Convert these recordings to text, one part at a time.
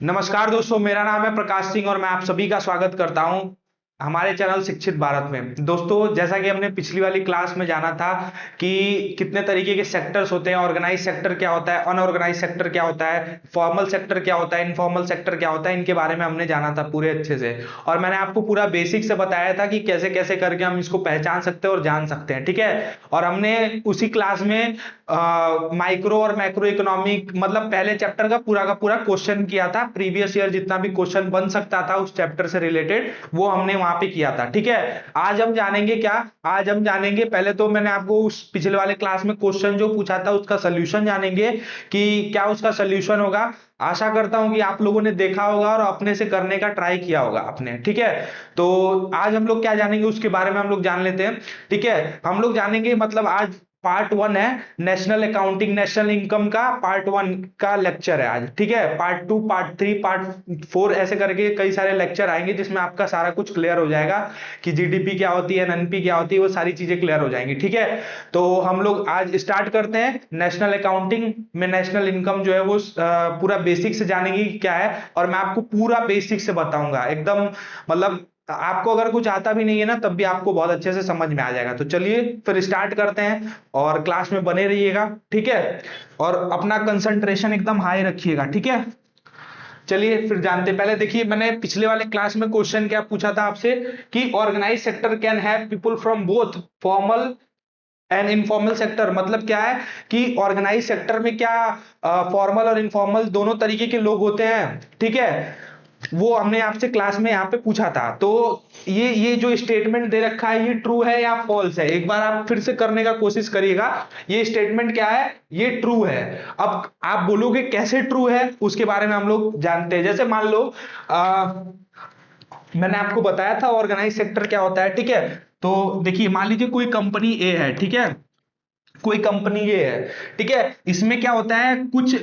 नमस्कार दोस्तों, मेरा नाम है प्रकाश सिंह और मैं आप सभी का स्वागत करता हूं हमारे चैनल शिक्षित भारत में। दोस्तों, जैसा कि हमने पिछली वाली क्लास में जाना था कि कितने तरीके के सेक्टर्स होते हैं, ऑर्गेनाइज सेक्टर क्या होता है, अनऑर्गेनाइज सेक्टर क्या होता है, फॉर्मल सेक्टर क्या होता है, इनफॉर्मल सेक्टर क्या होता है, इनके बारे में हमने जाना था पूरे अच्छे से। और मैंने आपको पूरा बेसिक से बताया था कि कैसे कैसे करके हम इसको पहचान सकते हैं और जान सकते हैं, ठीक है। और हमने उसी क्लास में माइक्रो और मैक्रो इकोनॉमिक मतलब पहले चैप्टर का पूरा क्वेश्चन किया था। प्रीवियस ईयर जितना भी क्वेश्चन बन सकता था उस चैप्टर से रिलेटेड वो हमने वहां पे किया था, ठीक है। आज हम जानेंगे क्या, आज हम जानेंगे, पहले तो मैंने आपको उस पिछले वाले क्लास में क्वेश्चन जो पूछा था उसका सोल्यूशन जानेंगे कि क्या उसका सोल्यूशन होगा। आशा करता हूं कि आप लोगों ने देखा होगा और अपने से करने का ट्राई किया होगा आपने, ठीक है। तो आज हम लोग क्या जानेंगे उसके बारे में हम लोग जान लेते हैं, ठीक है। हम लोग जानेंगे मतलब आज पार्ट वन है नेशनल अकाउंटिंग नेशनल इनकम का, पार्ट वन का लेक्चर है आज, ठीक है। Part two, part three, part four ऐसे करके कई सारे लेक्चर आएंगे जिसमें आपका सारा कुछ क्लियर हो जाएगा कि जीडीपी क्या होती है, एनपी क्या होती है, वो सारी चीजें क्लियर हो जाएंगी, ठीक है। तो हम लोग आज स्टार्ट करते हैं। नेशनल अकाउंटिंग में नेशनल इनकम जो है वो पूरा बेसिक से जानेंगे कि क्या है, और मैं आपको पूरा बेसिक से बताऊंगा एकदम, मतलब आपको अगर कुछ आता भी नहीं है ना तब भी आपको बहुत अच्छे से समझ में आ जाएगा। तो चलिए फिर स्टार्ट करते हैं और क्लास में बने रहिएगा, ठीक है। और अपना कंसंट्रेशन एकदम हाई रखिएगा, ठीक है। चलिए फिर जानते हैं। पहले देखिए, मैंने पिछले वाले क्लास में क्वेश्चन क्या पूछा था आपसे कि organise sector can have people from both formal and informal sector. मतलब क्या है कि ऑर्गेनाइज सेक्टर में क्या फॉर्मल और इनफॉर्मल दोनों तरीके के लोग होते हैं, ठीक है। वो हमने आपसे क्लास में यहाँ पे पूछा था। तो ये जो स्टेटमेंट दे रखा है ये ट्रू है या फॉल्स है, एक बार आप फिर से करने का कोशिश करिएगा। ये स्टेटमेंट क्या है, ये ट्रू है। अब आप बोलोगे कैसे ट्रू है, उसके बारे में हम लोग जानते हैं। जैसे मान लो मैंने आपको बताया था ऑर्गेनाइज सेक्टर क्या होता है, ठीक है। तो देखिए, मान लीजिए कोई कंपनी ए है, ठीक है। कोई कंपनी ये है, ठीक है। इसमें क्या होता है, कुछ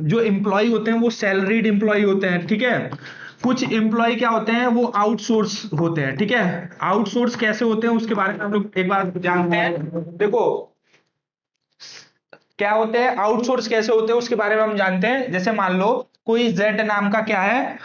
जो एम्प्लॉय होते हैं वो सैलरीड एम्प्लॉय होते हैं, ठीक है। कुछ एम्प्लॉय क्या होते हैं वो आउटसोर्स होते हैं, ठीक है। आउटसोर्स कैसे होते हैं उसके बारे में हम लोग एक बार जानते हैं। देखो क्या होते हैं आउटसोर्स, कैसे होते हैं उसके बारे में हम जानते हैं। जैसे मान लो कोई जेड नाम का क्या है,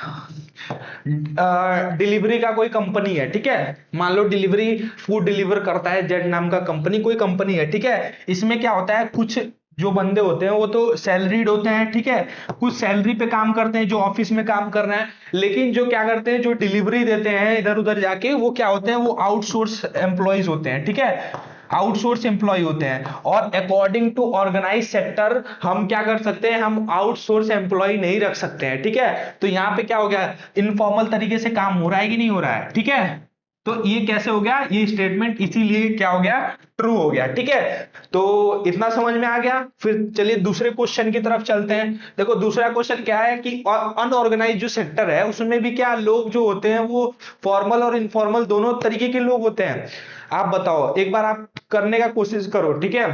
डिलीवरी का कोई कंपनी है, ठीक है। मान लो डिलीवरी फूड डिलीवर करता है जेड नाम का कंपनी, कोई कंपनी है, ठीक है। इसमें क्या होता है, कुछ जो बंदे होते हैं वो तो सैलरीड होते हैं, ठीक है। कुछ सैलरी पे काम करते हैं जो ऑफिस में काम कर रहे हैं, लेकिन जो क्या करते हैं, जो डिलीवरी देते हैं इधर उधर जाके, वो क्या होते हैं, वो आउटसोर्स एम्प्लॉयज होते हैं, ठीक है। आउटसोर्स एम्प्लॉय होते हैं। और अकॉर्डिंग टू ऑर्गेनाइज सेक्टर हम क्या कर सकते हैं, हम आउटसोर्स एम्प्लॉय नहीं रख सकते हैं, ठीक है। तो यहाँ पे क्या हो गया, इनफॉर्मल तरीके से काम हो रहा है कि नहीं हो रहा है, ठीक है। तो ये कैसे हो गया, ये स्टेटमेंट इसीलिए क्या हो गया, ट्रू हो गया, ठीक है। तो इतना समझ में आ गया। फिर चलिए दूसरे क्वेश्चन की तरफ चलते हैं। देखो दूसरा क्वेश्चन क्या है कि अनऑर्गेनाइज जो सेक्टर है उसमें भी क्या लोग जो होते हैं वो फॉर्मल और इनफॉर्मल दोनों तरीके के लोग होते हैं। आप बताओ, एक बार आप करने का कोशिश करो, ठीक है।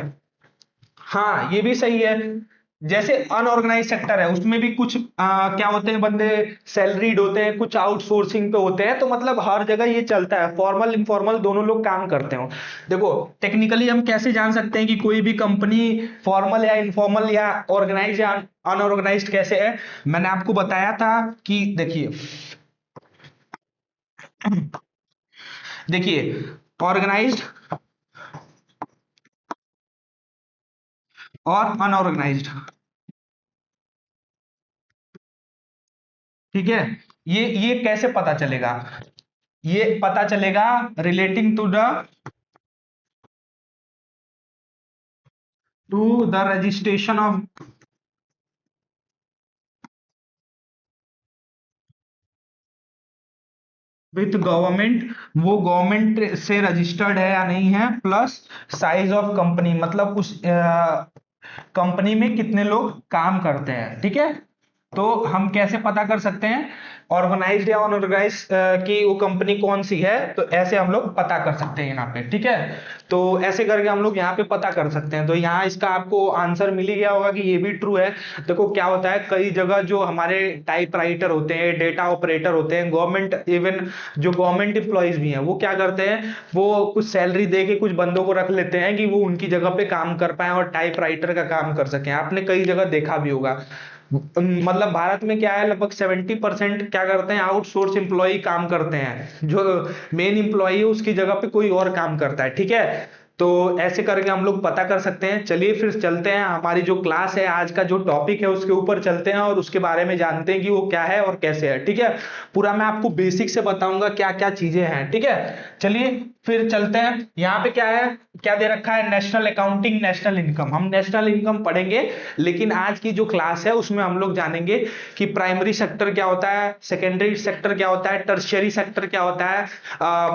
हाँ ये भी सही है। जैसे अनऑर्गेनाइज सेक्टर है उसमें भी कुछ क्या होते हैं, बंदे सैलरीड होते हैं, कुछ आउटसोर्सिंग पे होते हैं। तो मतलब हर जगह ये चलता है, फॉर्मल इनफॉर्मल दोनों लोग काम करते हो। देखो टेक्निकली हम कैसे जान सकते हैं कि कोई भी कंपनी फॉर्मल या इनफॉर्मल या ऑर्गेनाइज या अनऑर्गेनाइज कैसे है। मैंने आपको बताया था कि देखिए देखिए ऑर्गेनाइज्ड और अनऑर्गेनाइज्ड, ठीक है। ये कैसे पता चलेगा, ये पता चलेगा relating to the registration of with government. वो गवर्नमेंट से रजिस्टर्ड है या नहीं है, प्लस साइज ऑफ कंपनी, मतलब उस कंपनी में कितने लोग काम करते हैं, ठीक है। तो हम कैसे पता कर सकते हैं ऑर्गेनाइज्ड या अनऑर्गेनाइज्ड की वो कंपनी कौन सी है, तो ऐसे हम लोग पता कर सकते हैं यहाँ पे, ठीक है। तो ऐसे करके हम लोग यहाँ पे पता कर सकते हैं। तो यहाँ इसका आपको आंसर मिल ही गया होगा कि ये भी ट्रू है। देखो क्या होता है, कई जगह जो हमारे टाइप राइटर होते हैं, डेटा ऑपरेटर होते हैं, गवर्नमेंट इवन जो गवर्नमेंट एम्प्लॉयज भी हैं वो क्या करते हैं, वो कुछ सैलरी दे के कुछ बंदों को रख लेते हैं कि वो उनकी जगह पे काम कर पाए और टाइप राइटर का काम कर सकें। आपने कई जगह देखा भी होगा। मतलब भारत में क्या है, लगभग 70% क्या करते हैं, आउटसोर्स एम्प्लॉय काम करते हैं, जो मेन एम्प्लॉय है उसकी जगह पे कोई और काम करता है, ठीक है। तो ऐसे करके हम लोग पता कर सकते हैं। चलिए फिर चलते हैं, हमारी जो क्लास है, आज का जो टॉपिक है उसके ऊपर चलते हैं और उसके बारे में जानते हैं कि वो क्या है और कैसे है, ठीक है। पूरा मैं आपको बेसिक से बताऊंगा क्या क्या चीजें हैं, ठीक है। चलिए फिर चलते हैं। यहाँ पे क्या है, क्या दे रखा है, नेशनल अकाउंटिंग, नेशनल इनकम। हम नेशनल इनकम पढ़ेंगे, लेकिन आज की जो क्लास है उसमें हम लोग जानेंगे कि प्राइमरी सेक्टर क्या होता है, सेकेंडरी सेक्टर क्या होता है, टर्शियरी सेक्टर क्या होता है,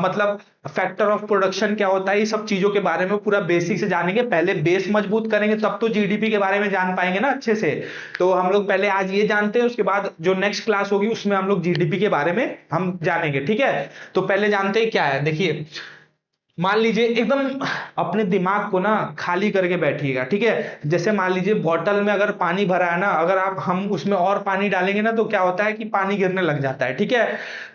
मतलब फैक्टर ऑफ प्रोडक्शन क्या होता है। ये सब चीजों के बारे में पूरा बेसिक से जानेंगे। पहले बेस मजबूत करेंगे तब तो जीडीपी के बारे में जान पाएंगे ना अच्छे से। तो हम लोग पहले आज ये जानते हैं, उसके बाद जो नेक्स्ट क्लास होगी उसमें हम लोग जीडीपी के बारे में हम जानेंगे, ठीक है। तो पहले जानते हैं क्या है। देखिए, मान लीजिए एकदम अपने दिमाग को ना खाली करके बैठिएगा, ठीक है। जैसे मान लीजिए बॉटल में अगर पानी भरा है ना, अगर आप हम उसमें और पानी डालेंगे ना तो क्या होता है कि पानी गिरने लग जाता है, ठीक है।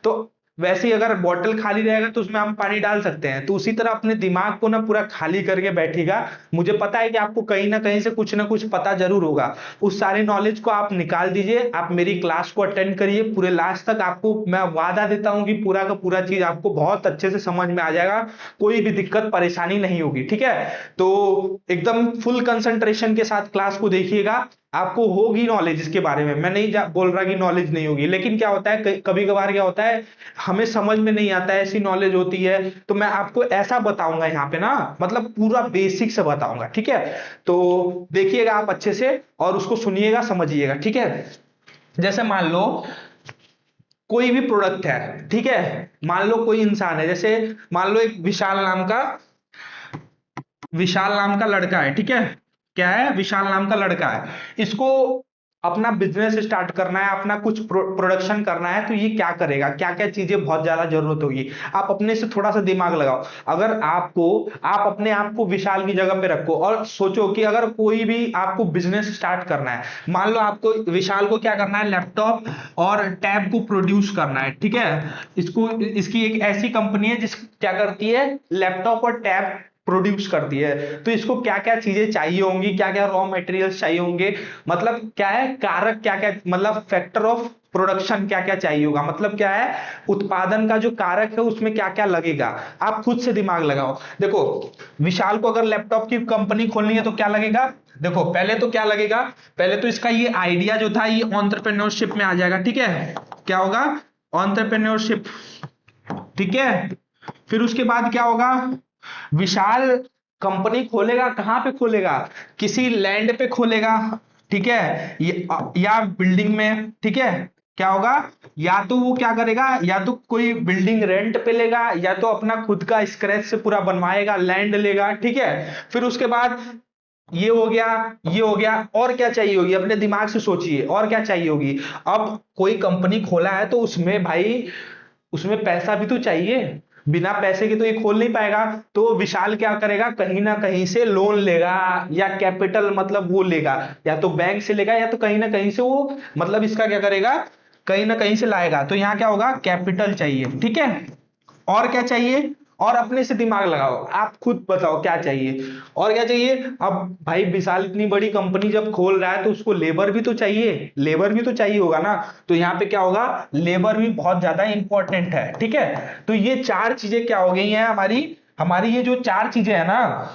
तो वैसे ही अगर बॉटल खाली रहेगा तो उसमें हम पानी डाल सकते हैं। तो उसी तरह अपने दिमाग को ना पूरा खाली करके बैठिएगा। मुझे पता है कि आपको कहीं ना कहीं से कुछ ना कुछ पता जरूर होगा। उस सारे नॉलेज को आप निकाल दीजिए, आप मेरी क्लास को अटेंड करिए पूरे लास्ट तक। आपको मैं वादा देता हूं कि पूरा का पूरा चीज आपको बहुत अच्छे से समझ में आ जाएगा, कोई भी दिक्कत परेशानी नहीं होगी, ठीक है। तो एकदम फुल कंसंट्रेशन के साथ क्लास को देखिएगा, आपको होगी नॉलेज इसके बारे में। मैं नहीं बोल रहा कि नॉलेज नहीं होगी, लेकिन क्या होता है कभी कभार क्या होता है, हमें समझ में नहीं आता है, ऐसी नॉलेज होती है। तो मैं आपको ऐसा बताऊंगा यहाँ पे ना, मतलब पूरा बेसिक से बताऊंगा, ठीक है। तो देखिएगा आप अच्छे से और उसको सुनिएगा, समझिएगा, ठीक है। जैसे मान लो कोई भी प्रोडक्ट है, ठीक है। मान लो कोई इंसान है, जैसे मान लो एक विशाल नाम का लड़का है, ठीक है। क्या है, विशाल नाम का लड़का है। इसको अपना बिजनेस स्टार्ट करना है, अपना कुछ प्रोडक्शन करना है। तो ये क्या करेगा, क्या क्या चीजें बहुत ज्यादा जरूरत होगी। आप अपने से थोड़ा सा दिमाग लगाओ। अगर आप अपने आप को विशाल की जगह पे रखो और सोचो कि अगर कोई भी आपको बिजनेस स्टार्ट करना है, मान लो आपको विशाल को क्या करना है, लैपटॉप और टैब को प्रोड्यूस करना है, ठीक है। इसकी एक ऐसी कंपनी है जिस क्या करती है, लैपटॉप और टैब प्रोड्यूस करती है। तो इसको क्या क्या चीजें चाहिए होंगी, क्या क्या रॉ मटेरियल्स चाहिए होंगे, मतलब क्या है कारक, क्या क्या मतलब फैक्टर ऑफ प्रोडक्शन क्या क्या चाहिए होगा, मतलब क्या है उत्पादन का जो कारक है उसमें क्या क्या लगेगा। आप खुद से दिमाग लगाओ। देखो, विशाल को अगर लैपटॉप की कंपनी खोलनी है तो क्या लगेगा। देखो पहले तो क्या लगेगा, पहले तो इसका ये आइडिया जो था ये एंटरप्रेन्योरशिप में आ जाएगा, ठीक है। क्या होगा, एंटरप्रेन्योरशिप, ठीक है। फिर उसके बाद क्या होगा, विशाल कंपनी खोलेगा, कहां पे खोलेगा, किसी लैंड पे खोलेगा, ठीक है, या बिल्डिंग में, ठीक है। क्या होगा, या तो वो क्या करेगा, या तो कोई बिल्डिंग रेंट पे लेगा, या तो अपना खुद का स्क्रैच से पूरा बनवाएगा, लैंड लेगा, ठीक है। फिर उसके बाद ये हो गया, ये हो गया, और क्या चाहिए होगी, अपने दिमाग से सोचिए और क्या चाहिए होगी। अब कोई कंपनी खोला है तो उसमें भाई, उसमें पैसा भी तो चाहिए। बिना पैसे के तो ये खोल नहीं पाएगा। तो विशाल क्या करेगा, कहीं ना कहीं से लोन लेगा, या कैपिटल मतलब वो लेगा, या तो बैंक से लेगा, या तो कहीं ना कहीं से वो मतलब इसका क्या करेगा, कहीं ना कहीं से लाएगा। तो यहाँ क्या होगा, कैपिटल चाहिए, ठीक है। और क्या चाहिए, और अपने से दिमाग लगाओ, आप खुद बताओ क्या चाहिए और क्या चाहिए। अब भाई विशाल इतनी बड़ी कंपनी जब खोल रहा है तो उसको लेबर भी तो चाहिए, लेबर भी तो चाहिए होगा ना। तो यहाँ पे क्या होगा, लेबर भी बहुत ज्यादा इंपॉर्टेंट है, ठीक है। तो ये चार चीजें क्या हो गई हैं हमारी, हमारी ये जो चार चीजें है ना,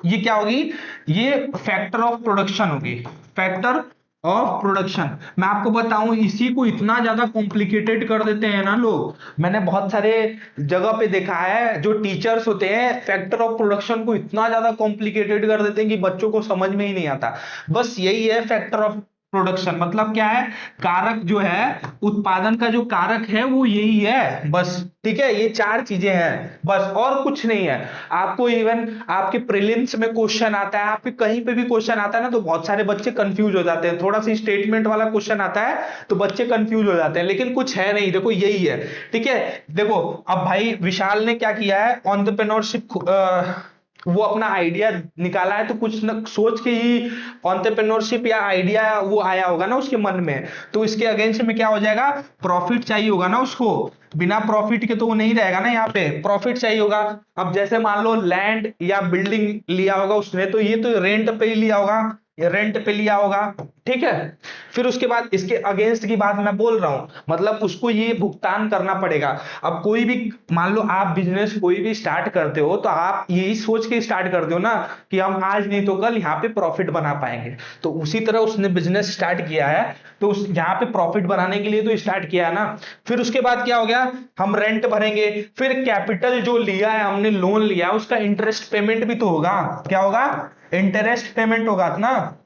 ये क्या होगी, ये फैक्टर ऑफ प्रोडक्शन होगी, फैक्टर ऑफ प्रोडक्शन। मैं आपको बताऊं, इसी को इतना ज्यादा कॉम्प्लिकेटेड कर देते हैं ना लोग। मैंने बहुत सारे जगह पे देखा है, जो टीचर्स होते हैं फैक्टर ऑफ प्रोडक्शन को इतना ज्यादा कॉम्प्लिकेटेड कर देते हैं कि बच्चों को समझ में ही नहीं आता। बस यही है फैक्टर ऑफ प्रोडक्शन, मतलब क्या है, कारक जो है, उत्पादन का जो कारक है वो यही है बस, ठीक है। ये चार चीजें हैं बस, और कुछ नहीं है। आपको इवन आपके प्रीलिम्स में क्वेश्चन आता है, आपके कहीं पे भी क्वेश्चन आता है ना, तो बहुत सारे बच्चे कंफ्यूज हो जाते हैं। थोड़ा सा स्टेटमेंट वाला क्वेश्चन आता है तो बच्चे कंफ्यूज हो जाते हैं, लेकिन कुछ है नहीं, देखो यही है, ठीक है। देखो अब भाई विशाल ने क्या किया है, एंटरप्रेन्योरशिप, वो अपना आइडिया निकाला है, तो कुछ न सोच के ही एंटरप्रेन्योरशिप या आइडिया वो आया होगा ना उसके मन में। तो इसके अगेंस्ट में क्या हो जाएगा, प्रॉफिट चाहिए होगा ना उसको। बिना प्रॉफिट के तो वो नहीं रहेगा ना, यहाँ पे प्रॉफिट चाहिए होगा। अब जैसे मान लो लैंड या बिल्डिंग लिया होगा उसने, तो ये तो रेंट पे ही लिया होगा, ये रेंट पे लिया होगा, ठीक है। फिर उसके बाद इसके अगेंस्ट की बात मैं बोल रहा हूं, मतलब उसको ये भुगतान करना पड़ेगा। अब कोई भी, मान लो आप बिजनेस कोई भी स्टार्ट करते हो तो आप यही सोच के स्टार्ट करते हो ना कि हम आज नहीं तो कल यहाँ पे प्रॉफिट बना पाएंगे। तो उसी तरह उसने बिजनेस स्टार्ट किया है, तो उस यहाँ पे प्रॉफिट बनाने के लिए तो स्टार्ट किया है ना। फिर उसके बाद क्या हो गया, हम रेंट भरेंगे, फिर कैपिटल जो लिया है हमने, लोन लिया है, उसका इंटरेस्ट पेमेंट भी तो होगा। क्या होगा, इंटरेस्ट पेमेंट होगा ना।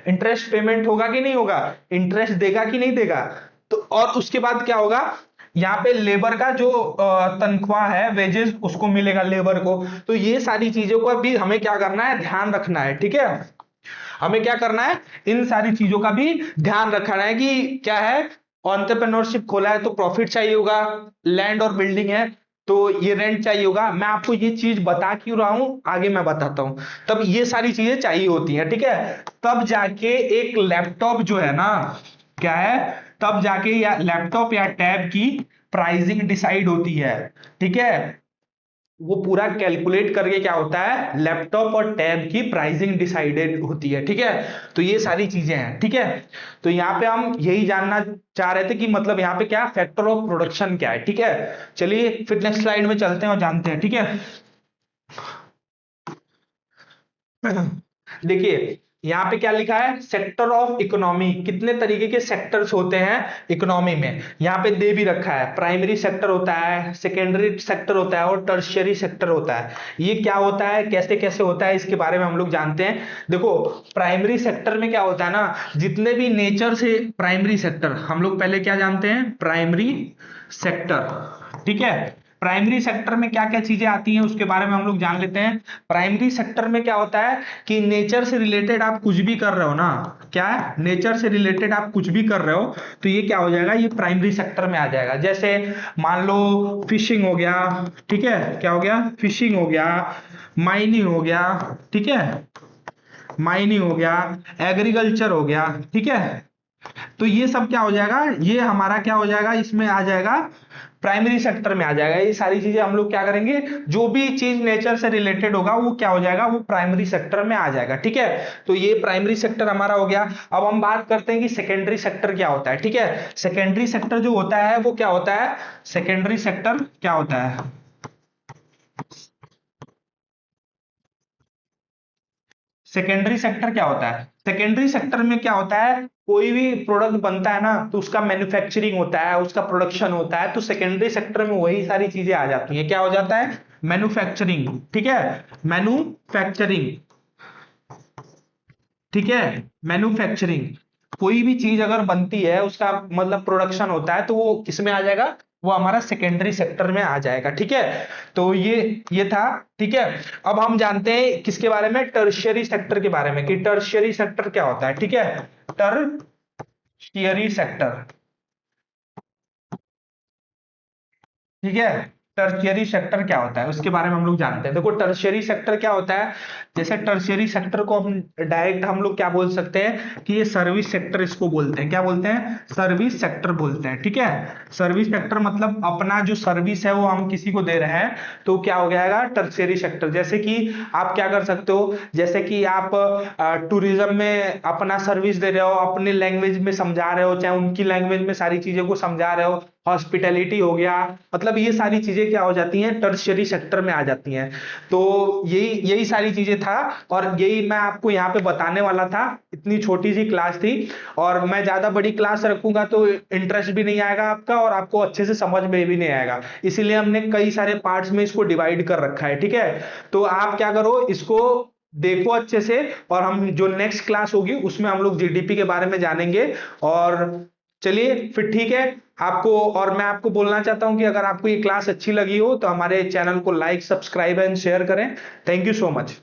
इंटरेस्ट पेमेंट होगा कि नहीं होगा, इंटरेस्ट देगा कि नहीं देगा। तो और उसके बाद क्या होगा, यहाँ पे लेबर का जो तनख्वाह है, वेजेस, उसको मिलेगा लेबर को। तो ये सारी चीजों का भी हमें क्या करना है, ध्यान रखना है, ठीक है। हमें क्या करना है, इन सारी चीजों का भी ध्यान रखना है कि क्या है, एंटरप्रेन्योरशिप खोला है तो प्रॉफिट चाहिए होगा, लैंड और बिल्डिंग है तो ये रेंट चाहिए होगा। मैं आपको ये चीज बता क्यों रहा हूं, आगे मैं बताता हूं। तब ये सारी चीजें चाहिए होती हैं, ठीक है। तब जाके एक लैपटॉप जो है ना, क्या है, तब जाके या लैपटॉप या टैब की प्राइसिंग डिसाइड होती है, ठीक है। वो पूरा कैलकुलेट करके क्या होता है, लैपटॉप और टैब की प्राइसिंग डिसाइडेड होती है, ठीक है। तो ये सारी चीजें हैं, ठीक है। तो यहाँ पे हम यही जानना चाह रहे थे कि मतलब यहाँ पे क्या फैक्टर ऑफ प्रोडक्शन क्या है, ठीक है। चलिए फिर नेक्स्ट स्लाइड में चलते हैं और जानते हैं, ठीक है। देखिए यहाँ पे क्या लिखा है, सेक्टर ऑफ इकोनॉमी, कितने तरीके के सेक्टर्स होते हैं इकोनॉमी में, यहाँ पे दे भी रखा है। प्राइमरी सेक्टर होता है, सेकेंडरी सेक्टर होता है और टर्शियरी सेक्टर होता है। ये क्या होता है, कैसे कैसे होता है, इसके बारे में हम लोग जानते हैं। देखो प्राइमरी सेक्टर में क्या होता है ना, जितने भी नेचर से, प्राइमरी सेक्टर हम लोग पहले क्या जानते हैं, प्राइमरी सेक्टर, ठीक है। प्राइमरी सेक्टर में क्या क्या चीजें आती हैं उसके बारे में हम लोग जान लेते हैं। प्राइमरी सेक्टर में क्या होता है कि नेचर से रिलेटेड आप कुछ भी कर रहे हो ना, क्या है, नेचर से रिलेटेड आप कुछ भी कर रहे हो तो ये क्या हो जाएगा, ये प्राइमरी सेक्टर में आ जाएगा। जैसे मान लो फिशिंग हो गया, ठीक है, क्या हो गया, फिशिंग हो गया, माइनिंग हो गया, ठीक है, माइनिंग हो गया, एग्रीकल्चर हो गया, ठीक है। तो ये सब क्या हो जाएगा, ये हमारा क्या हो जाएगा, इसमें आ जाएगा, प्राइमरी सेक्टर में आ जाएगा। ये सारी चीजें हम लोग क्या करेंगे, जो भी चीज नेचर से रिलेटेड होगा वो क्या हो जाएगा, वो प्राइमरी सेक्टर में आ जाएगा, ठीक है। तो ये प्राइमरी सेक्टर हमारा हो गया। अब हम बात करते हैं कि सेकेंडरी सेक्टर क्या होता है, ठीक है। सेकेंडरी सेक्टर जो होता है वो क्या होता है, सेकेंडरी सेक्टर क्या होता है, सेकेंडरी सेक्टर क्या होता है, सेकेंडरी सेक्टर में क्या होता है, कोई भी प्रोडक्ट बनता है ना तो उसका मैन्युफैक्चरिंग होता है, उसका प्रोडक्शन होता है। तो सेकेंडरी सेक्टर में वही सारी चीजें आ जाती हैं, क्या हो जाता है, मैन्युफैक्चरिंग, ठीक है, मैन्युफैक्चरिंग, ठीक है, मैन्युफैक्चरिंग। कोई भी चीज अगर बनती है उसका मतलब प्रोडक्शन होता है तो वो किसमें आ जाएगा, वो हमारा सेकेंडरी सेक्टर में आ जाएगा, ठीक है। तो ये था, ठीक है। अब हम जानते हैं किसके बारे में, टर्शियरी सेक्टर के बारे में, कि टर्शियरी सेक्टर क्या होता है, ठीक है। टर्शियरी सेक्टर, ठीक है। टर्शियरी सेक्टर क्या होता है उसके बारे में हम लोग जानते हैं। देखो टर्शियरी सेक्टर क्या होता है, जैसे टर्शियरी सेक्टर को हम डायरेक्ट हम लोग क्या बोल सकते हैं कि ये सर्विस सेक्टर इसको बोलते हैं, क्या बोलते हैं, सर्विस सेक्टर बोलते हैं, ठीक है। सर्विस सेक्टर मतलब अपना जो सर्विस है वो हम किसी को दे रहे हैं तो क्या हो जाएगा, टर्शियरी सेक्टर। जैसे कि आप क्या कर सकते हो, जैसे कि आप टूरिज्म में अपना सर्विस दे रहे हो, अपने लैंग्वेज में समझा रहे हो, चाहे उनकी लैंग्वेज में सारी चीजों को समझा रहे हो, हॉस्पिटैलिटी हो गया, मतलब ये सारी चीजें क्या हो जाती हैं, टर्शियरी सेक्टर में आ जाती हैं। तो यही यही सारी चीजें था और यही मैं आपको यहाँ पे बताने वाला था। इतनी छोटी सी क्लास थी और मैं ज्यादा बड़ी क्लास रखूंगा तो इंटरेस्ट भी नहीं आएगा आपका और आपको अच्छे से समझ में भी नहीं आएगा, इसीलिए हमने कई सारे पार्ट्स में इसको डिवाइड कर रखा है, ठीक है। तो आप क्या करो, इसको देखो अच्छे से और हम जो नेक्स्ट क्लास होगी उसमें हम लोग जीडीपी के बारे में जानेंगे। और चलिए फिर ठीक है आपको, और मैं आपको बोलना चाहता हूं कि अगर आपको ये क्लास अच्छी लगी हो तो हमारे चैनल को लाइक, सब्सक्राइब एंड शेयर करें। Thank you so much.